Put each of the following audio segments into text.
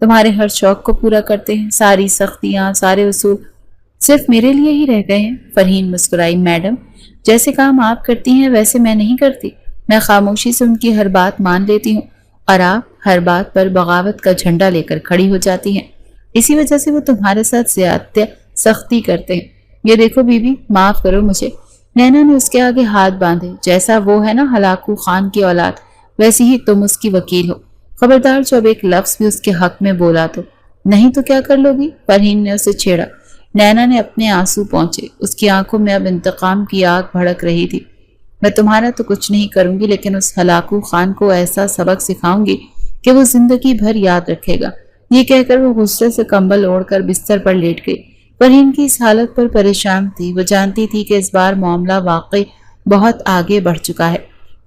تمہارے ہر شوق کو پورا کرتے ہیں، ساری سختیاں، سارے اصول صرف میرے لیے ہی رہ گئے ہیں۔ فرحین مسکرائی۔ میڈم، جیسے کام آپ کرتی ہیں ویسے میں نہیں کرتی۔ میں خاموشی سے ان کی ہر بات مان لیتی ہوں اور آپ ہر بات پر بغاوت کا جھنڈا لے کر کھڑی ہو جاتی ہیں۔ اسی وجہ سے وہ تمہارے ساتھ زیادہ سختی کرتے ہیں۔ یہ دیکھو بی بی، معاف کرو مجھے۔ نینا نے اس کے آگے ہاتھ باندھے۔ جیسا وہ ہے نا ہلاکو خان کی اولاد، ویسی ہی تم اس کی وکیل ہو۔ خبردار جو اب ایک لفظ بھی اس کے حق میں بولا تو نہیں تو کیا کر لو گی؟ فرحین نے اسے چھیڑا۔ نینا نے اپنے آنسو پہنچے۔ اس کی آنکھوں میں اب انتقام کی آگ بھڑک رہی تھی۔ میں تمہارا تو کچھ نہیں کروں گی، لیکن اس ہلاکو خان کو ایسا سبق سکھاؤں گی کہ وہ زندگی بھر یاد رکھے گا۔ یہ کہہ کر وہ غصے سے کمبل اوڑھ کر بستر پر لیٹ گئی۔ فرحین کی اس حالت پر پریشان تھی۔ وہ جانتی تھی کہ اس بار معاملہ واقعی بہت آگے بڑھ چکا ہے۔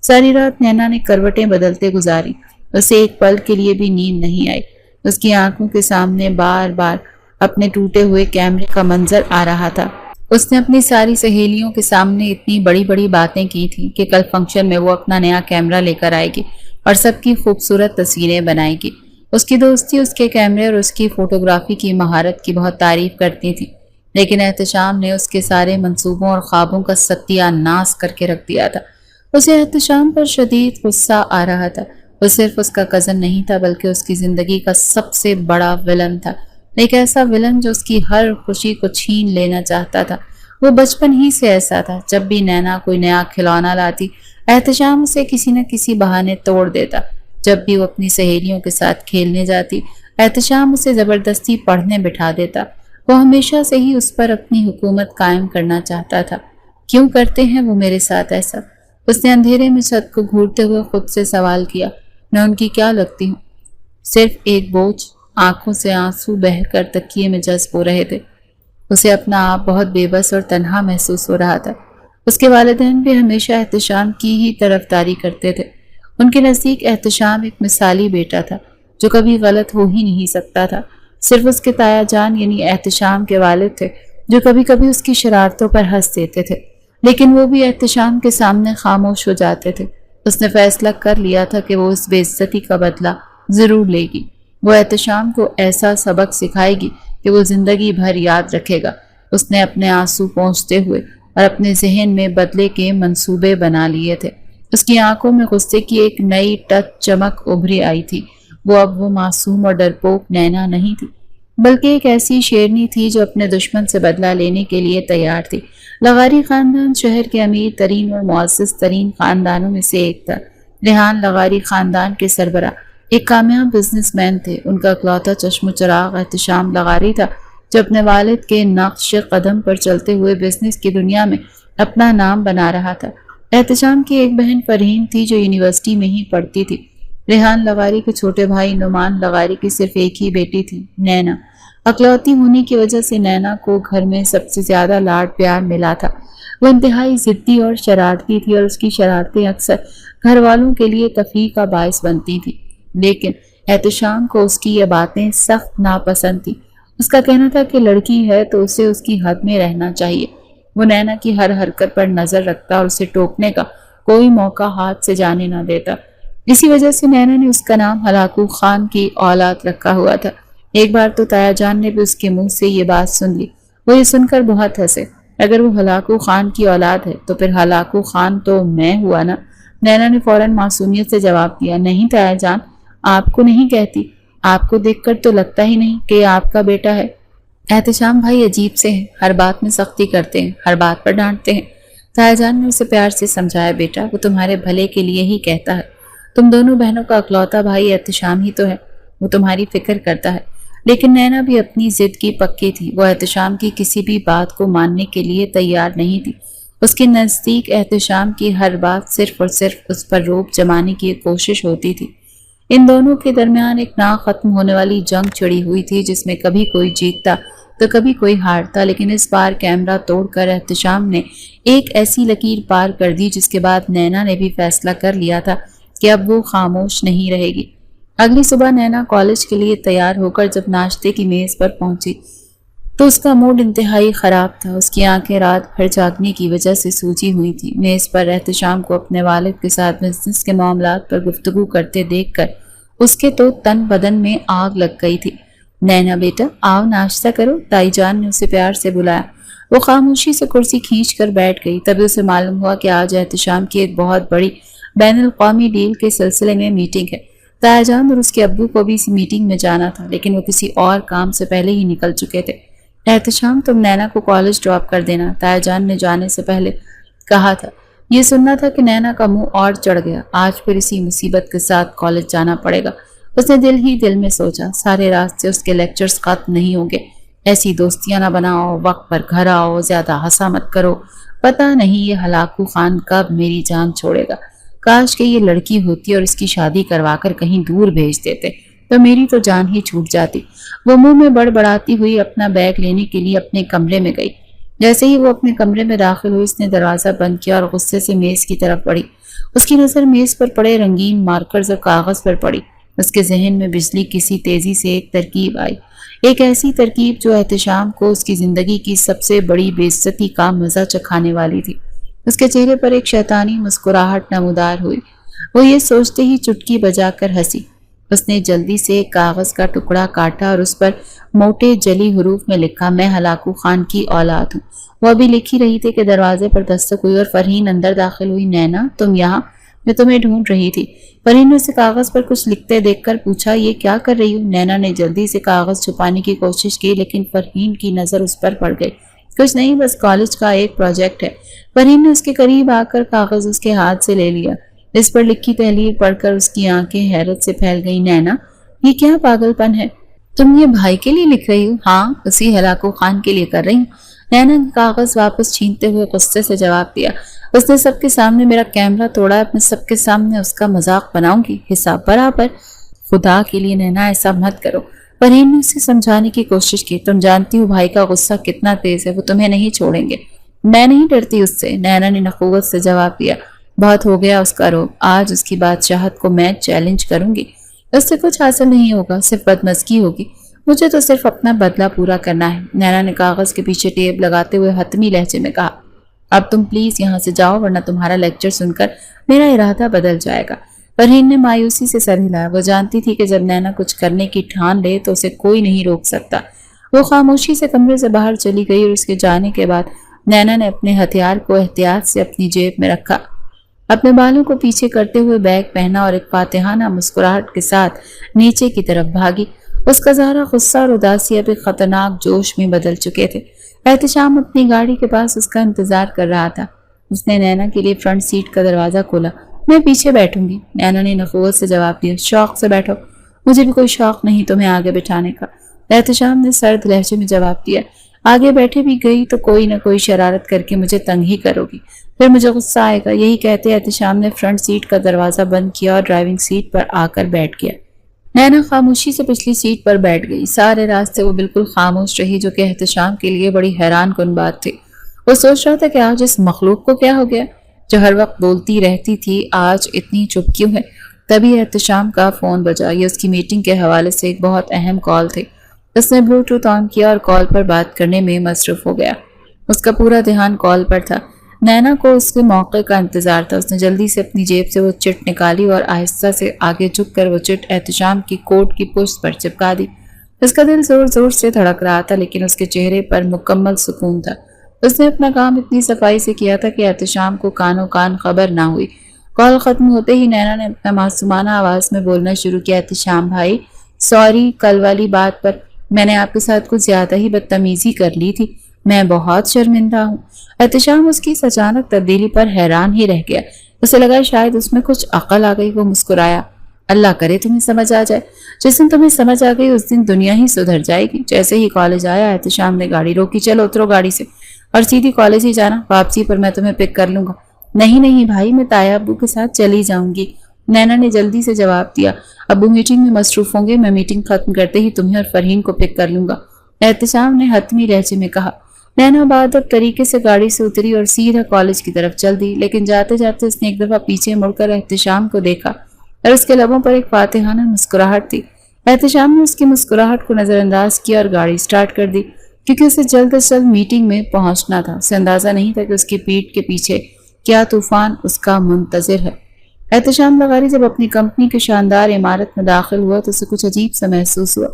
ساری رات نینا نے کروٹیں بدلتے گزاری۔ اسے ایک پل کے لیے بھی نیند نہیں آئی۔ اس کی آنکھوں کے سامنے بار بار اپنے ٹوٹے ہوئے کیمرے کا منظر آ رہا تھا۔ اس نے اپنی ساری سہیلیوں کے سامنے اتنی بڑی بڑی باتیں کی تھیں کہ کل فنکشن میں وہ اپنا نیا کیمرہ لے کر آئے گی اور سب کی خوبصورت تصویریں بنائے گی۔ اس کی دوستی اس کے کیمرے اور اس کی فوٹوگرافی کی مہارت کی بہت تعریف کرتی تھی، لیکن احتشام نے اس کے سارے منصوبوں اور خوابوں کا ستیہ ناش کر کے رکھ دیا تھا۔ اسے احتشام پر شدید غصہ آ رہا تھا۔ وہ صرف اس کا کزن نہیں تھا بلکہ اس کی زندگی کا سب سے بڑا ولن تھا، ایک ایسا ولن جو اس کی ہر خوشی کو چھین لینا چاہتا تھا۔ وہ بچپن ہی سے ایسا تھا۔ جب بھی نینا کوئی نیا کھلونا لاتی، احتشام اسے کسی نہ کسی بہانے توڑ دیتا۔ جب بھی وہ اپنی سہیلیوں کے ساتھ کھیلنے جاتی، احتشام اسے زبردستی پڑھنے بٹھا دیتا۔ وہ ہمیشہ سے ہی اس پر اپنی حکومت قائم کرنا چاہتا تھا۔ کیوں کرتے ہیں وہ میرے ساتھ ایسا؟ اس نے اندھیرے میں چھت کو گھورتے ہوئے خود سے سوال کیا۔ میں ان کی کیا لگتی ہوں؟ صرف ایک بوجھ۔ آنکھوں سے آنسو بہہ کر تکیے میں جذب ہو رہے تھے۔ اسے اپنا آپ بہت بے بس اور تنہا محسوس ہو رہا تھا۔ اس کے والدین بھی ہمیشہ احتشام کی ہی طرفداری کرتے تھے۔ ان کے نزدیک احتشام ایک مثالی بیٹا تھا جو کبھی غلط ہو ہی نہیں سکتا تھا۔ صرف اس کے تایا جان یعنی احتشام کے والد تھے جو کبھی کبھی اس کی شرارتوں پر ہنس دیتے تھے، لیکن وہ بھی احتشام کے سامنے خاموش ہو جاتے تھے۔ اس نے فیصلہ کر لیا تھا کہ وہ اس بے عزتی کا بدلہ ضرور لے گی۔ وہ احتشام کو ایسا سبق سکھائے گی کہ وہ زندگی بھر یاد رکھے گا۔ اس نے اپنے آنسو پونچھتے ہوئے اور اپنے ذہن میں بدلے کے منصوبے بنا لیے تھے۔ اس کی آنکھوں میں غصے کی ایک نئی ٹچ چمک ابھری آئی تھی۔ وہ اب وہ معصوم اور ڈرپوک نینا نہیں تھی، بلکہ ایک ایسی شیرنی تھی جو اپنے دشمن سے بدلہ لینے کے لیے تیار تھی۔ لغاری خاندان شہر کے امیر ترین اور معزز ترین خاندانوں میں سے ایک تھا۔ ریحان لغاری خاندان کے سربراہ ایک کامیاب بزنس مین تھے۔ ان کا اکلوتا چشم و چراغ احتشام لغاری تھا جو اپنے والد کے نقش قدم پر چلتے ہوئے بزنس کی دنیا میں اپنا نام بنا رہا تھا۔ احتشام کی ایک بہن فرحین تھی جو یونیورسٹی میں ہی پڑھتی تھی۔ ریحان لغاری کے چھوٹے بھائی نعمان لغاری کی صرف ایک ہی بیٹی تھی، نینا۔ اکلوتی ہونے کی وجہ سے نینا کو گھر میں سب سے زیادہ لاڈ پیار ملا تھا۔ وہ انتہائی ضدی اور شرارتی تھی اور اس کی شرارتیں اکثر گھر والوں کے لیے تفریح کا باعث بنتی تھی، لیکن احتشام کو اس کی یہ باتیں سخت ناپسند تھی۔ اس کا کہنا تھا کہ لڑکی ہے تو اسے اس کی حد میں رہنا چاہیے۔ وہ نینا کی ہر حرکت پر نظر رکھتا اور اسے ٹوکنے کا کوئی موقع ہاتھ سے جانے نہ دیتا۔ اسی وجہ سے نینا نے اس کا نام ہلاکو خان کی اولاد رکھا ہوا تھا۔ ایک بار تو تایا جان نے بھی اس کے منہ سے یہ بات سن لی۔ وہ یہ سن کر بہت ہنسے۔ اگر وہ ہلاکو خان کی اولاد ہے تو پھر ہلاکو خان تو میں ہوا نا؟ نینا نے فوراً معصومیت سے جواب دیا، نہیں تایا جان، آپ کو نہیں کہتی۔ آپ کو دیکھ کر تو لگتا ہی نہیں کہ یہ آپ کا بیٹا ہے۔ احتشام بھائی عجیب سے ہیں، ہر بات میں سختی کرتے ہیں، ہر بات پر ڈانٹتے ہیں۔ تایا جان نے اسے پیار سے سمجھایا، بیٹا وہ تمہارے بھلے کے لیے ہی کہتا ہے۔ تم دونوں بہنوں کا اکلوتا بھائی احتشام ہی تو ہے، وہ تمہاری فکر کرتا ہے۔ لیکن نینا بھی اپنی ضد کی پکی تھی۔ وہ احتشام کی کسی بھی بات کو ماننے کے لیے تیار نہیں تھی۔ اس کے نزدیک احتشام کی ہر بات صرف اور صرف اس پر روب جمانے کی ایک کوشش ہوتی تھی۔ ان دونوں کے درمیان ایک نہ ختم ہونے والی جنگ چھڑی ہوئی تھی جس میں کبھی کوئی جیتتا تو کبھی کوئی ہارتا، لیکن اس بار کیمرہ توڑ کر احتشام نے ایک ایسی لکیر پار کر دی جس کے بعد نینا نے بھی فیصلہ کر لیا تھا کہ اب وہ خاموش نہیں رہے گی۔ اگلی صبح نینا کالج کے لیے تیار ہو کر جب ناشتے کی میز پر پہنچی تو اس کا موڈ انتہائی خراب تھا۔ اس کی آنکھیں رات بھر جاگنے کی وجہ سے سوجی ہوئی تھی۔ میز پر احتشام کو اپنے والد کے ساتھ بزنس کے معاملات پر گفتگو کرتے دیکھ کر اس کے تو تن بدن میں آگ لگ گئی تھی۔ نینا بیٹا آؤ ناشتہ کرو، تائی جان نے اسے پیار سے بلایا۔ وہ خاموشی سے کرسی کھینچ کر بیٹھ گئی۔ تبھی اسے معلوم ہوا کہ آج احتشام کی ایک بہت بڑی بین الاقوامی ڈیل کے سلسلے میں میٹنگ ہے۔ تائی جان اور اس کے ابو کو بھی اسی میٹنگ میں جانا تھا، لیکن وہ کسی اور کام سے پہلے ہی نکل چکے تھے۔ احتشام تم نینا کو کالج ڈراپ کر دینا، تائی جان نے جانے سے پہلے کہا تھا۔ یہ سننا تھا کہ نینا کا منہ اور چڑھ گیا۔ آج پھر اسی مصیبت کے ساتھ کالج جانا پڑے گا۔ اس نے دل ہی دل میں سوچا، سارے راستے اس کے لیکچرز ختم نہیں ہوں گے۔ ایسی دوستیاں نہ بناؤ، وقت پر گھر آؤ، زیادہ ہنسا مت کرو، پتہ نہیں یہ ہلاکو خان کب میری جان چھوڑے گا۔ کاش کہ یہ لڑکی ہوتی اور اس کی شادی کروا کر کہیں دور بھیج دیتے تو میری تو جان ہی چھوٹ جاتی۔ وہ منہ میں بڑبڑاتی ہوئی اپنا بیگ لینے کے لیے اپنے کمرے میں گئی۔ جیسے ہی وہ اپنے کمرے میں داخل ہوئی، اس نے دروازہ بند کیا اور غصے سے میز کی طرف بڑھی۔ اس کی نظر میز پر پڑے رنگین مارکرز اور کاغذ پر پڑی۔ اس کے ذہن میں بجلی کسی تیزی سے ایک ترکیب آئی، ایک ایسی ترکیب جو احتشام کو اس کی زندگی کی سب سے بڑی بے عزتی کا مزہ چکھانے والی تھی۔ اس کے چہرے پر ایک شیطانی مسکراہٹ نمودار ہوئی۔ وہ یہ سوچتے ہی چٹکی بجا کر ہنسی۔ اس نے جلدی سے ایک کاغذ کا ٹکڑا کاٹا اور اس پر موٹے جلی حروف میں لکھا، میں ہلاکو خان کی اولاد ہوں۔ وہ ابھی لکھ ہی رہی تھی کہ دروازے پر دستک ہوئی اور فرحین اندر داخل ہوئی۔ نینا تم یہاں، میں تمہیں ڈھونڈ رہی تھی۔ فرحین نے اسے کاغذ پر کچھ لکھتے دیکھ کر پوچھا، یہ کیا کر رہی ہوں؟ نینا نے جلدی سے کاغذ چھپانے کی کوشش کی، لیکن فرحین کی نظر اس پر پڑ گئی۔ کچھ نہیں، بس کالج کا ایک پروجیکٹ ہے۔ فرحین نے اس کے قریب آ کر کاغذ اس کے ہاتھ سے لے لیا۔ اس پر لکھی تحریر پڑھ کر اس کی آنکھیں حیرت سے پھیل گئی۔ نینا یہ کیا پاگل پن ہے؟ تم یہ بھائی کے لیے لکھ رہی ہو؟ ہاں، اسی ہلاکو خان کے لیے کر رہی ہوں۔ نینا نے کاغذ واپس چھینتے ہوئے غصے سے جواب دیا، اس نے سب کے سامنے میرا کیمرہ توڑا ہے، میں سب کے سامنے اس کا مذاق بناؤں گی؟ حساب برابر۔ خدا کے لیے نینا ایسا مت کرو۔ فرحین نے اسے سمجھانے کی کوشش کی، تم جانتی ہو بھائی کا غصہ کتنا تیز ہے، وہ تمہیں نہیں چھوڑیں گے۔ میں نہیں ڈرتی اس سے، نینا نے نخوت سے جواب دیا۔ بہت ہو گیا اس کا روب، آج اس کی بادشاہت کو میں چیلنج کروں گی۔ اس سے کچھ حاصل نہیں ہوگا، صرف بدمزگی ہوگی۔ مجھے تو صرف اپنا بدلہ پورا کرنا ہے، نینا نے کاغذ کے پیچھے ٹیپ لگاتے ہوئے حتمی لہجے میں کہا۔ اب تم پلیز یہاں سے جاؤ، ورنہ تمہارا لیکچر سن کر میرا ارادہ بدل جائے گا۔ فرحین نے مایوسی سے سر ہلایا۔ وہ جانتی تھی کہ جب نینا کچھ کرنے کی ٹھان لے تو اسے کوئی نہیں روک سکتا۔ وہ خاموشی سے کمرے سے باہر چلی گئی اور اس کے جانے کے بعد نینا نے اپنے ہتھیار کو احتیاط سے اپنی جیب میں رکھا، اپنے بالوں کو پیچھے کرتے ہوئے بیگ پہنا اور ایک فاتحانہ مسکراہٹ کے ساتھ نیچے کی طرف بھاگی۔ اس کا سارا غصہ اور اداسی اب ایک خطرناک جوش میں بدل چکے تھے۔ احتشام اپنی گاڑی کے پاس اس کا انتظار کر رہا تھا۔ اس نے نینا کے لیے فرنٹ سیٹ کا دروازہ کھولا۔ میں پیچھے بیٹھوں گی، نینا نے نخوت سے جواب دیا۔ شوق سے بیٹھو، مجھے بھی کوئی شوق نہیں تمہیں آگے بٹھانے کا، احتشام نے سرد لہجے میں جواب دیا۔ آگے بیٹھے بھی گئی تو کوئی نہ کوئی شرارت کر کے مجھے تنگ ہی کرو گی، پھر مجھے غصہ آئے گا۔ یہی کہتے احتشام نے فرنٹ سیٹ کا دروازہ بند کیا اور ڈرائیونگ سیٹ پر آ کر بیٹھ گیا۔ نینا خاموشی سے پچھلی سیٹ پر بیٹھ گئی۔ سارے راستے وہ بالکل خاموش رہی، جو کہ احتشام کے لیے بڑی حیران کن بات تھی۔ وہ سوچ رہا تھا کہ آج اس مخلوق کو کیا ہو گیا جو ہر وقت بولتی رہتی تھی، آج اتنی چپ کیوں ہے؟ تبھی احتشام کا فون بجا۔ یہ اس کی میٹنگ کے حوالے سے ایک بہت اہم کال تھی۔ اس نے بلوٹوتھ آن کیا اور کال پر بات کرنے میں مصروف ہو گیا۔ اس کا پورا دھیان کال پر تھا۔ نینا کو اس کے موقع کا انتظار تھا۔ اس نے جلدی سے اپنی جیب سے وہ چٹ نکالی اور آہستہ سے آگے جھک کر وہ چٹ احتشام کی کوٹ کی پشت پر چپکا دی۔ اس کا دل زور زور سے دھڑک رہا تھا، لیکن اس کے چہرے پر مکمل سکون تھا۔ اس نے اپنا کام اتنی صفائی سے کیا تھا کہ احتشام کو کانوں کان خبر نہ ہوئی۔ کال ختم ہوتے ہی نینا نے اپنا معصومانہ آواز میں بولنا شروع کیا۔ احتشام بھائی، سوری، کل والی بات پر میں نے آپ کے ساتھ کچھ زیادہ ہی بدتمیزی کر لی تھی، میں بہت شرمندہ ہوں۔ احتشام اس کی اس اچانک تبدیلی پر حیران ہی رہ گیا۔ اسے لگا شاید اس میں کچھ عقل آ گئی۔ وہ مسکرایا، اللہ کرے تمہیں سمجھ آ جائے۔ جس دن تمہیں سمجھ آ گئی اس دن دنیا ہی سدھر جائے گی۔ جیسے ہی کالج آیا احتشام نے گاڑی روکی۔ چلو اترو گاڑی سے اور سیدھی کالج ہی جانا، واپسی پر میں تمہیں پک کر لوں گا۔ نہیں نہیں بھائی، میں تایا ابو کے ساتھ چلی جاؤں گی، نینا نے جلدی سے جواب دیا۔ ابو میٹنگ میں مصروف ہوں گے، میں میٹنگ ختم کرتے ہی تمہیں اور فرحین کو پک کر لوں گا، احتشام نے حتمی لہجے میں کہا۔ نینا بہادر طریقے سے گاڑی سے اتری اور سیدھا کالج کی طرف چل دی، لیکن جاتے جاتے اس نے ایک دفعہ پیچھے مڑ کر احتشام کو دیکھا اور اس کے لبوں پر ایک فاتحانہ مسکراہٹ تھی۔ احتشام نے اس کی مسکراہٹ کو نظر انداز کیا اور گاڑی سٹارٹ کر دی، کیونکہ اسے جلد از جلد میٹنگ میں پہنچنا تھا۔ اسے اندازہ نہیں تھا کہ اس کی پیٹھ کے پیچھے کیا طوفان اس کا منتظر ہے۔ احتشام لغاری جب اپنی کمپنی کی شاندار عمارت میں داخل ہوا تو اسے کچھ عجیب سا محسوس ہوا۔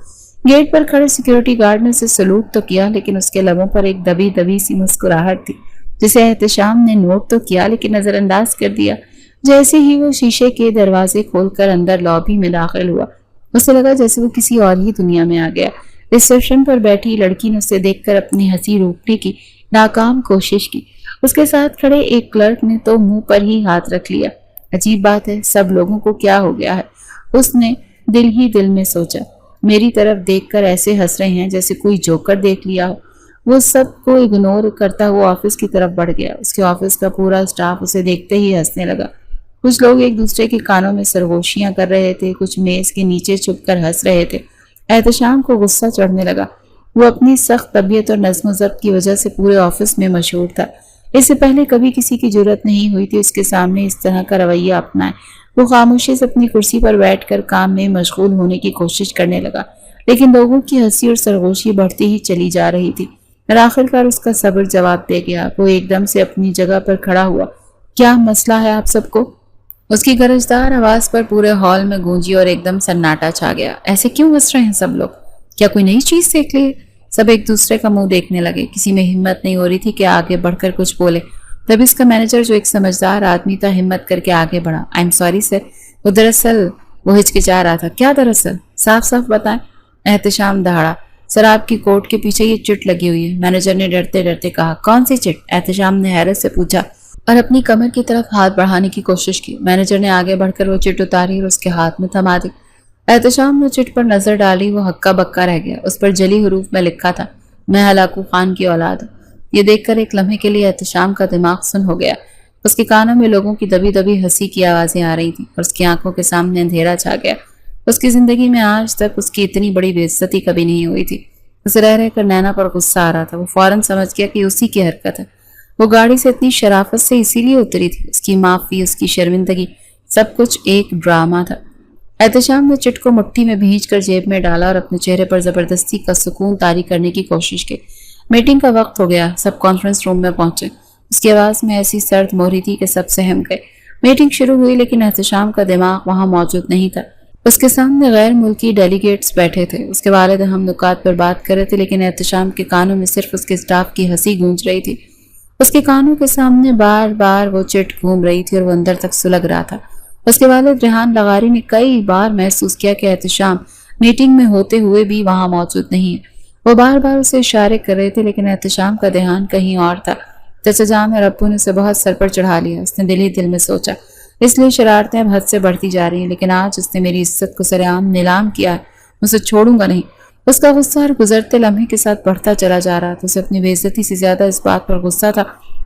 گیٹ پر کھڑے سیکیورٹی گارڈ نے اسے سلوٹ تو کیا، لیکن اس کے لبوں پر ایک دبی دبی سی مسکراہٹ تھی جسے احتشام نے نوٹ تو کیا لیکن نظر انداز کر دیا۔ جیسے ہی وہ شیشے کے دروازے کھول کر اندر لابی میں داخل ہوا، اسے لگا جیسے وہ کسی اور ہی دنیا میں آ گیا۔ ریسیپشن پر بیٹھی لڑکی نے اسے دیکھ کر اپنی ہنسی روکنے کی ناکام کوشش کی۔ اس کے ساتھ کھڑے ایک کلرک نے تو منہ پر ہی ہاتھ رکھ لیا۔ عجیب بات ہے، سب لوگوں کو کیا ہو گیا ہے، اس نے دل ہی دل میں سوچا۔ میری طرف دیکھ کر ایسے ہنس رہے ہیں جیسے کوئی جوکر دیکھ لیا ہو۔ وہ سب کو اگنور کرتا ہوا آفس کی طرف بڑھ گیا۔ اس کے آفس کا پورا سٹاف اسے دیکھتے ہی ہنسنے لگا۔ کچھ لوگ ایک دوسرے کے کانوں میں سرگوشیاں کر رہے تھے، کچھ میز کے نیچے چھپ کر ہنس رہے تھے۔ احتشام کو غصہ چڑھنے لگا۔ وہ اپنی سخت طبیعت اور نظم و ضبط کی وجہ سے پورے آفس میں مشہور تھا۔ اس سے پہلے کبھی کسی کی جرأت نہیں ہوئی تھی اس کے سامنے اس طرح کا رویہ اپنائے۔ وہ خاموشی سے اپنی کرسی پر بیٹھ کر کام میں مشغول ہونے کی کوشش کرنے لگا، لیکن لوگوں کی ہنسی اور سرگوشی بڑھتی ہی چلی جا رہی تھی۔ اور آخرکار اس کا صبر جواب دے گیا۔ وہ ایک دم سے اپنی جگہ پر کھڑا ہوا۔ کیا مسئلہ ہے آپ سب کو؟ اس کی گرجدار آواز پر پورے ہال میں گونجی اور ایک دم سناٹا چھا گیا۔ ایسے کیوں ہنس رہے ہیں سب لوگ؟ کیا کوئی نئی چیز دیکھ لی؟ سب ایک دوسرے کا منہ دیکھنے لگے۔ کسی میں ہمت نہیں ہو رہی تھی کہ آگے بڑھ کر کچھ بولے۔ تب اس کا مینیجر جو ایک سمجھدار آدمی تھا ہمت کر کے آگے بڑھا۔ آئی ایم سوری سر، وہ ہچکچا رہا تھا۔ کیا دراصل؟ صاف صاف بتائیں۔ احتشام دہاڑا۔ سر آپ کی کوٹ کے پیچھے یہ چٹ لگی ہوئی ہے، مینیجر نے ڈرتے ڈرتے کہا۔ کون سی چٹ؟ احتشام نے حیرت سے پوچھا اور اپنی کمر کی طرف ہاتھ بڑھانے کی کوشش کی۔ مینیجر نے آگے بڑھ کر وہ چٹ اتاری اور اس کے ہاتھ میں تھما دی۔ احتشام نے چٹ پر نظر ڈالی۔ وہ ہکا بکا رہ گیا۔ اس پر جلی حروف میں لکھا تھا، میں ہلاکو خان کی اولاد ہوں۔ یہ دیکھ کر ایک لمحے کے لیے احتشام کا دماغ سن ہو گیا۔ اس کے کانوں میں لوگوں کی دبی دبی ہنسی کی آوازیں آ رہی تھیں اور اس کی آنکھوں کے سامنے اندھیرا چھا گیا۔ اس کی زندگی میں آج تک اس کی اتنی بڑی بے عزتی کبھی نہیں ہوئی تھی۔ اسے رہ رہ کر نینا پر غصہ آ رہا تھا۔ وہ فوراً سمجھ گیا کہ اسی کی حرکت ہے۔ وہ گاڑی سے اتنی شرافت سے اسی لیے اتری تھی۔ اس کی معافی، اس کی شرمندگی، سب کچھ ایک ڈرامہ تھا۔ احتشام نے چٹ کو مٹھی میں بھینچ کر جیب میں ڈالا اور اپنے چہرے پر زبردستی کا سکون طاری کرنے کی کوشش کی۔ میٹنگ کا وقت ہو گیا۔ سب کانفرنس روم میں پہنچے۔ اس کی آواز میں ایسی سرد مہری تھی کہ سب سہم گئے۔ میٹنگ شروع ہوئی لیکن احتشام کا دماغ وہاں موجود نہیں تھا۔ اس کے سامنے غیر ملکی ڈیلیگیٹس بیٹھے تھے۔ اس کے والد اہم نکات پر بات کر رہے تھے لیکن احتشام کے کانوں میں صرف اس کے سٹاف کی ہنسی گونج رہی تھی۔ اس کے کانوں کے سامنے بار بار وہ چٹ گھوم رہی تھی اور وہ اندر تک سلگ رہا تھا۔ اس کے والد ریحان لغاری نے کئی بار محسوس کیا کہ احتشام میٹنگ میں ہوتے ہوئے بھی وہاں موجود نہیں ہے۔ وہ بار بار اسے اشارے کر رہے تھے لیکن احتشام کا دھیان کہیں اور تھا۔ چچا جان اور ابو نے اسے بہت سر پر چڑھا لیا۔ اس نے دل ہی دل میں سوچا، اس لیے شرارتیں اب حد سے بڑھتی جا رہی ہیں، لیکن آج اس نے میری عزت کو سر عام نیلام کیا ہے، میں اسے چھوڑوں گا نہیں۔ اس کا غصہ ہر گزرتے لمحے کے ساتھ بڑھتا چلا جا رہا تھا۔ اسے اپنی بے عزتی سے زیادہ اس بات پر غصہ تھا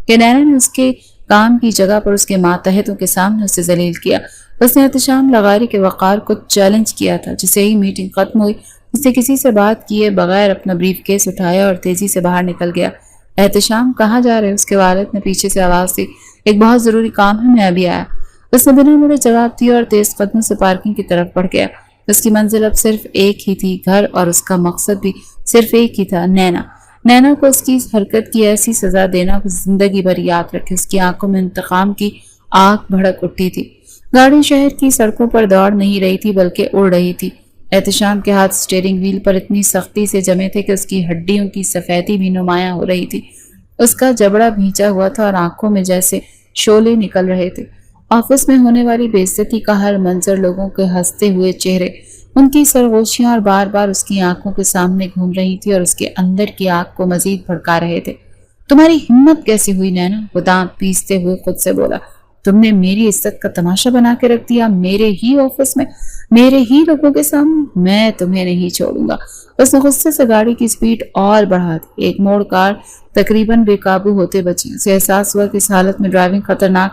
کہ نینا نے اس کے کام کی جگہ پر اس کے ماتحتوں کے سامنے اسے ذلیل کیا۔ اس نے احتشام لغاری کے وقار کو چیلنج کیا تھا۔ جسے ہی میٹنگ ختم ہوئی اس نے کسی سے بات کیے بغیر اپنا بریف کیس اٹھایا اور تیزی سے باہر نکل گیا۔ احتشام کہاں جا رہے؟ اس کے والد نے پیچھے سے آواز دی۔ ایک بہت ضروری کام ہے، میں ابھی آیا۔ اس نے بنا مڑے جواب دیا اور تیز قدموں سے پارکنگ کی طرف بڑھ گیا۔ اس کی منزل اب صرف ایک ہی تھی، گھر، اور اس کا مقصد بھی صرف ایک ہی تھا، نینا۔ نینا کو اس کی حرکت کی ایسی سزا دینا وہ زندگی بھر یاد رکھے۔ اس کی آنکھوں میں انتقام کی آگ بھڑک اٹھی تھی۔ گاڑی شہر کی سڑکوں پر دوڑ نہیں رہی تھی بلکہ اڑ رہی تھی۔ احتشام کے ہاتھ سٹیئرنگ وہیل پر اتنی سختی سے جمے تھے کہ اس کی ہڈیوں کی سفیدی بھی نمایاں ہو رہی تھی۔ اس کا جبڑا بھینچا ہوا تھا اور آنکھوں میں جیسے شعلے نکل رہے تھے۔ آفس میں ہونے والی بے عزتی کا ہر منظر، لوگوں کے ہنستے ہوئے چہرے، ان کی سرگوشیاں اور بار بار اس کی آنکھوں کے سامنے گھوم رہی تھی اور اس کے اندر کی آگ کو مزید بھڑکا رہے تھے۔ تمہاری ہمت کیسی ہوئی نینا؟ وہ دانت پیستے ہوئے خود سے بولا۔ تم نے میری عزت کا تماشا بنا کے رکھ دیا، میرے ہی آفس میں، میرے ہی لوگوں کے سامنے۔ میں تمہیں نہیں چھوڑوں گا۔ اس نے غصے سے گاڑی کی سپیڈ اور بڑھا دی۔ ایک موڑ کار تقریباً بے قابو ہوتے بچی۔ اسے احساس ہوا کہ اس حالت میں ڈرائیونگ خطرناک۔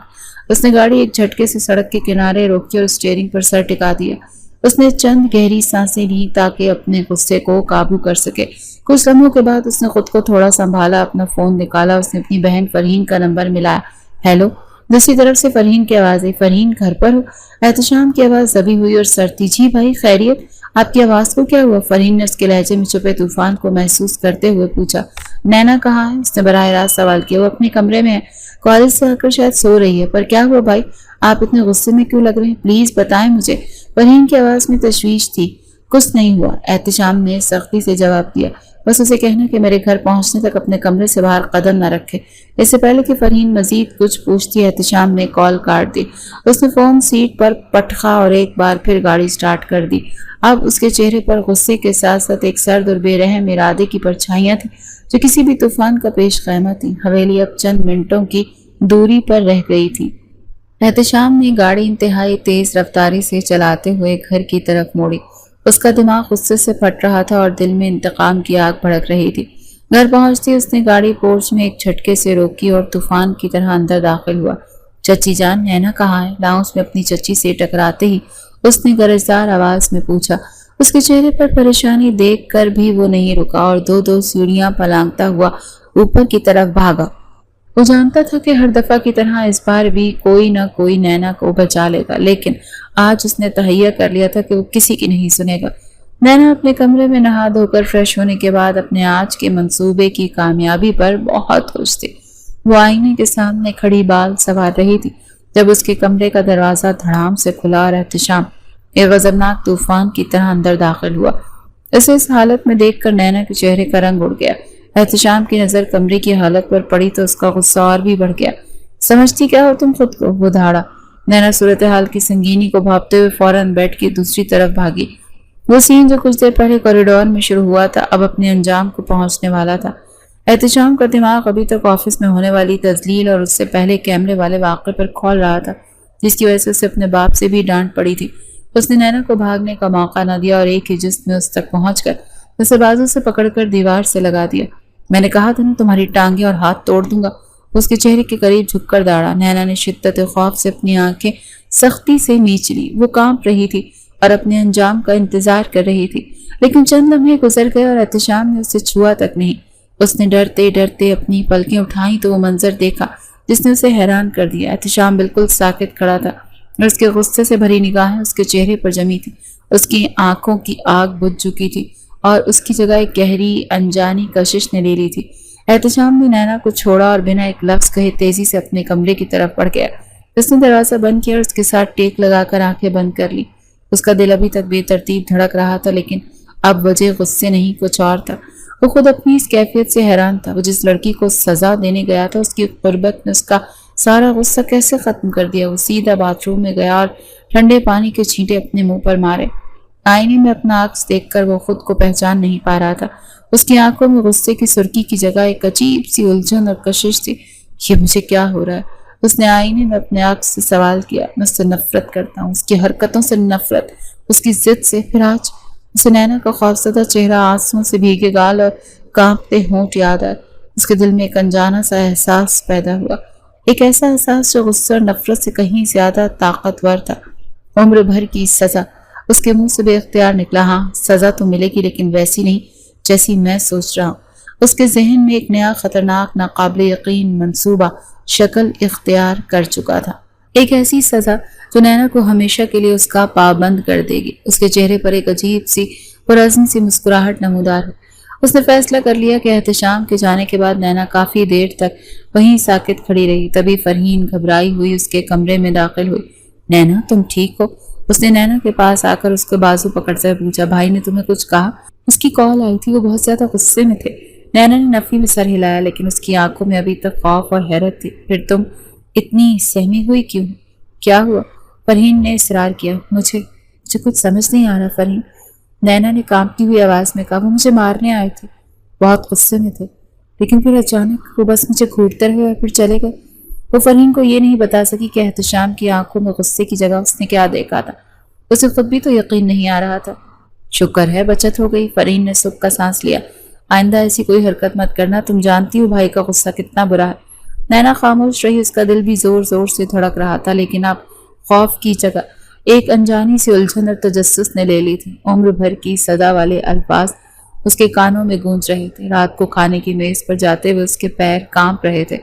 اس نے گاڑی ایک جھٹکے سے سڑک کے کنارے روکی اور اسٹیئرنگ پر سر ٹکا دیا۔ اس نے چند گہری سانسیں لی تاکہ اپنے غصے کو قابو کر سکے۔ کچھ لمحوں کے بعد اس نے خود کو تھوڑا سنبھالا، اپنا فون نکالا۔ اس نے اپنی بہن فرحین کا نمبر ملایا۔ ہیلو، دوسری طرف سے فرحین کی آواز آئی۔ فرحین گھر پر ہو؟ احتشام کی آواز دبی ہوئی اور سرتی۔ جی بھائی، خیریت؟ آپ کی آواز کو کیا ہوا؟ فرحین نے اس کے لہجے میں چھپے طوفان کو محسوس کرتے ہوئے پوچھا۔ نینا کہاں ہے؟ اس نے براہ راست سوال کیا۔ وہ اپنے کمرے میں ہے، کالج سے آ کر شاید سو رہی ہے۔ پر کیا ہوا بھائی؟ آپ اتنے غصے میں کیوں لگ رہے ہیں؟ پلیز بتائیں مجھے۔ فرحین کی آواز میں تشویش تھی۔ کچھ نہیں ہوا، احتشام نے سختی سے جواب دیا۔ بس اسے کہنا کہ میرے گھر پہنچنے تک اپنے کمرے سے باہر قدم نہ رکھے۔ اس سے پہلے کہ فرحین مزید کچھ پوچھتی، احتشام نے کال کاٹ دی۔ اس نے فون سیٹ پر پٹخا اور ایک بار پھر گاڑی سٹارٹ کر دی۔ اب اس کے چہرے پر غصے کے ساتھ ساتھ ایک سرد اور بے رحم ارادے کی پرچھائیاں تھیں جو کسی بھی طوفان کا پیش خیمہ تھی۔ حویلی اب چند منٹوں کی دوری پر رہ گئی تھی۔ احتشام نے گاڑی انتہائی تیز رفتاری سے چلاتے ہوئے گھر کی طرف موڑی۔ اس کا دماغ غصے سے پھٹ رہا تھا اور دل میں انتقام کی آگ بھڑک رہی تھی۔ گھر پہنچتے اس نے گاڑی پورچ میں ایک جھٹکے سے روکی اور طوفان کی طرح اندر داخل ہوا۔ چچی جان، نینا کہاں ہے؟ لاؤنج میں اپنی چچی سے ٹکراتے ہی اس نے گرجدار آواز میں پوچھا۔ اس کے چہرے پر پریشانی دیکھ کر بھی وہ نہیں رکا اور دو سیڑھیاں پلانگتا ہوا اوپر کی طرف بھاگا۔ وہ جانتا تھا کہ ہر دفعہ کی طرح اس بار بھی کوئی نہ کوئی نینا کو بچا لے گا، لیکن آج اس نے تہیہ کر لیا تھا کہ وہ کسی کی نہیں سنے گا۔ نینا اپنے کمرے میں نہا دھو کر فریش ہونے کے بعد اپنے آج کے منصوبے کی کامیابی پر بہت خوش تھی۔ وہ آئینے کے سامنے کھڑی بال سنوار رہی تھی جب اس کے کمرے کا دروازہ دھڑام سے کھلا اور احتشام ایک غضبناک طوفان کی طرح اندر داخل ہوا۔ اسے اس حالت میں دیکھ کر نینا کے چہرے کا رنگ اڑ گیا۔ احتشام کی نظر کمرے کی حالت پر پڑی تو اس کا غصہ اور بھی بڑھ گیا۔ سمجھتی کیا ہو تم خود کو؟ وہ دھاڑا۔ نینا صورتحال کی سنگینی کو بھانپتے ہوئے فوراً بیڈ کی دوسری طرف بھاگی۔ وہ سین جو کچھ دیر پہلے کوریڈور میں شروع ہوا تھا اب اپنے انجام کو پہنچنے والا تھا۔ احتشام کا دماغ ابھی تک آفس میں ہونے والی تذلیل اور اس سے پہلے کیمرے والے واقعے پر کھول رہا تھا جس کی وجہ سے اسے اپنے باپ سے بھی ڈانٹ پڑی تھی۔ اس نے نینا کو بھاگنے کا موقع نہ دیا اور ایک ہی جست میں اس تک پہنچ کر اسے بازو سے پکڑ کر دیوار سے لگا دیا۔ میں نے کہا تھا نا تمہاری ٹانگیں اور ہاتھ توڑ دوں گا۔ اس کے چہرے کے قریب جھک کر داڑا۔ نینا نے شدت خوف سے اپنی آنکھیں سختی سے میچ لی۔ وہ کانپ رہی تھی اور اپنے انجام کا انتظار کر رہی تھی، لیکن چند لمحے گزر گئے اور احتشام نے اسے چھوا تک نہیں۔ اس نے ڈرتے ڈرتے اپنی پلکیں اٹھائیں تو وہ منظر دیکھا جس نے اسے حیران کر دیا۔ احتشام بالکل ساکت کھڑا تھا اور اس کے غصے سے بھری نگاہیں اس کے چہرے پر جمی تھی۔ اس کی آنکھوں کی آگ بجھ چکی تھی اور اس کی جگہ ایک گہری انجانی کشش نے لے لی تھی۔ احتشام نے نینا کو چھوڑا اور بنا ایک لفظ کہے تیزی سے اپنے کمرے کی طرف بڑھ گیا۔ اس نے دروازہ بند کیا اور اس کے ساتھ ٹیک لگا کر آنکھیں بند کر لی۔ اس کا دل ابھی تک بے ترتیب دھڑک رہا تھا، لیکن اب وجہ غصے نہیں کچھ اور تھا۔ وہ خود اپنی اس کیفیت سے حیران تھا۔ وہ جس لڑکی کو سزا دینے گیا تھا اس کی قربت نے اس کا سارا غصہ کیسے ختم کر دیا۔ وہ سیدھا باتھ روم میں گیا اور ٹھنڈے پانی کے چھینٹے اپنے منہ پر مارے۔ آئینے میں اپنا عکس دیکھ کر وہ خود کو پہچان نہیں پا رہا تھا۔ اس کی آنکھوں میں غصے کی سرخی کی جگہ ایک عجیب سی الجھن اور کشش تھی۔ یہ مجھے کیا ہو رہا ہے؟ اس نے آئینے میں اپنے عکس سے سوال کیا۔ میں اس سے نفرت کرتا ہوں، اس کی حرکتوں سے نفرت، اس کی ضد سے۔ پھر آج اسے نینا کا خوفزدہ چہرہ، آنسوؤں سے بھیگے گال اور کانپتے ہونٹ یاد آئے۔ اس کے دل میں ایک انجانا سا احساس پیدا ہوا، ایک ایسا احساس جو غصے اور نفرت سے کہیں زیادہ طاقتور تھا۔ عمر بھر کی سزا اس کے منہ سے بے اختیار نکلا۔ ہاں، سزا تو ملے گی لیکن ویسی نہیں جیسی میں سوچ رہا ہوں۔ اس کے ذہن میں ایک نیا خطرناک ناقابل یقین منصوبہ شکل اختیار کر چکا تھا۔ ایک ایسی سزا جو نینا کو ہمیشہ کے لیے اس کا پابند کر دے گی۔ اس کے چہرے پر ایک عجیب سی پرعزم سی مسکراہٹ نمودار ہے۔ اس نے فیصلہ کر لیا کہ احتشام کے جانے کے بعد نینا کافی دیر تک وہیں ساکت کھڑی رہی۔ تبھی فرحین گھبرائی ہوئی اس کے کمرے میں داخل ہوئی۔ نینا، تم ٹھیک ہو؟ اس نے نینا کے پاس آ کر اس کو بازو پکڑتے ہوئے پوچھا۔ بھائی نے تمہیں کچھ کہا؟ اس کی کال آئی تھی، وہ بہت زیادہ غصے میں تھے۔ نینا نے نفی میں سر ہلایا، لیکن اس کی آنکھوں میں ابھی تک خوف اور حیرت تھی۔ پھر تم اتنی سہمی ہوئی کیوں؟ کیا ہوا؟ فرحین نے اصرار کیا۔ مجھے کچھ سمجھ نہیں آ رہا فرحین، نینا نے کانپتی ہوئی آواز میں کہا۔ وہ مجھے مارنے آئے تھے، بہت غصے میں تھے، لیکن پھر اچانک وہ بس مجھے گھورتے رہے اور پھر چلے گئے۔ وہ فرحین کو یہ نہیں بتا سکی کہ احتشام کی آنکھوں میں غصے کی جگہ اس نے کیا دیکھا تھا۔ اسے خود بھی تو یقین نہیں آ رہا تھا۔ شکر ہے بچت ہو گئی، فرحین نے سکھ کا سانس لیا۔ آئندہ ایسی کوئی حرکت مت کرنا، تم جانتی ہو بھائی کا غصہ کتنا برا ہے۔ نینا خاموش رہی، اس کا دل بھی زور زور سے دھڑک رہا تھا، لیکن اب خوف کی جگہ ایک انجانی سی الجھن اور تجسس نے لے لی تھی۔ عمر بھر کی سزا والے الفاظ اس کے کانوں میں گونج رہے تھے۔ رات کو کھانے کی میز پر جاتے ہوئے اس کے پیر کانپ رہے تھے۔